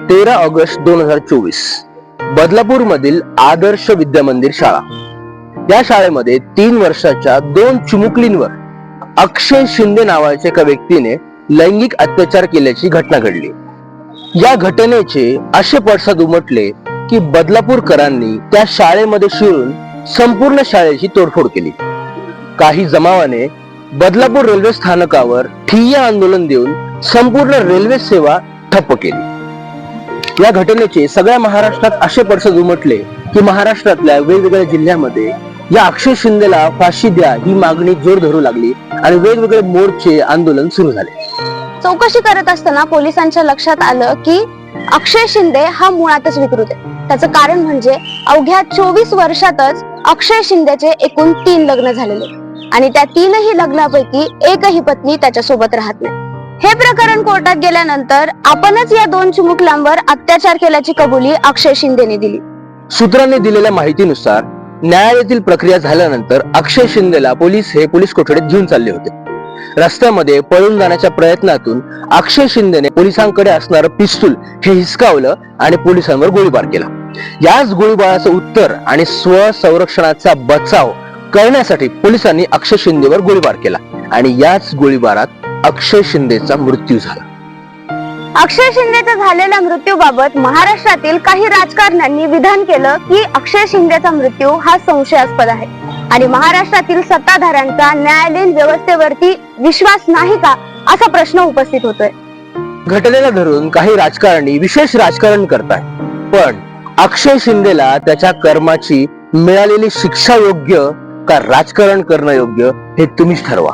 13 August 2024 Badlapur मधील आदर्श विद्या मंदिर शाळा. या शाळेमध्ये 3 वर्षाच्या 2 चिमुकलींवर अक्षय शिंदे नावाच्या एका व्यक्तीने लैंगिक अत्याचार केल्याची घटना घडली. या घटनेचे असे पडसाद उमटले की बदलापूरकरांनी त्या शाळेमध्ये शिरून संपूर्ण शाळेची तोडफोड केली. काही जमावाने बदलापूर रेल्वे स्थानकावर ठिय्या आंदोलन देऊन संपूर्ण रेल्वे सेवा ठप्प केली. या घटनेचे सगळ्या महाराष्ट्रात असे पडसाद उमटले की महाराष्ट्रातल्या वेगवेगळ्या जिल्ह्यामध्ये या अक्षय शिंदेला फाशी द्या ही मागणी जोर धरू लागली आणि वेगवेगळे मोर्चे आंदोलन सुरू झाले. चौकशी करत असताना पोलिसांच्या लक्षात आलं की अक्षय शिंदे हा मुळातच विकृत आहे. त्याचं कारण म्हणजे अवघ्या 24 वर्षातच अक्षय शिंदेचे एकूण 3 लग्न झालेले आणि त्या 3ही लग्नापैकी एकही पत्नी त्याच्यासोबत राहत नाही. हे प्रकरण कोर्टात गेल्यानंतर आपणच या 2 चिमुकल्यांवर अत्याचार केल्याची कबुली अक्षय शिंदेने दिली. सूत्रांनी दिलेल्या माहितीनुसार न्यायालयातील प्रक्रिया झाल्यानंतर अक्षय शिंदेला पोलीस कोठडीत घेऊन चालले होते. रस्त्यामध्ये पळून जाण्याच्या प्रयत्नातून अक्षय शिंदेने पोलिसांकडे असणारं पिस्तूल हे हिसकावलं आणि पोलिसांवर गोळीबार केला. याच गोळीबाराचं उत्तर आणि स्वसंरक्षणाचा बचाव करण्यासाठी पोलिसांनी अक्षय शिंदेवर गोळीबार केला आणि याच गोळीबारात अक्षय शिंदेचा मृत्यू झाला. अक्षय शिंदेच्या झालेल्या मृत्यूबाबत महाराष्ट्रातील काही राजकारण्यांनी विधान केलं की अक्षय शिंदेचा मृत्यू हा संशयास्पद आहे आणि महाराष्ट्रातील सत्ताधाऱ्यांचा न्यायालयीन व्यवस्थेवरती विश्वास नाही का असा प्रश्न उपस्थित होतोय. घटनेला धरून काही राजकारणी विशेष राजकारण करतात, पण अक्षय शिंदेला त्याच्या कर्माची मिळालेली शिक्षा योग्य का राजकारण करणं योग्य हे तुम्हीच ठरवा.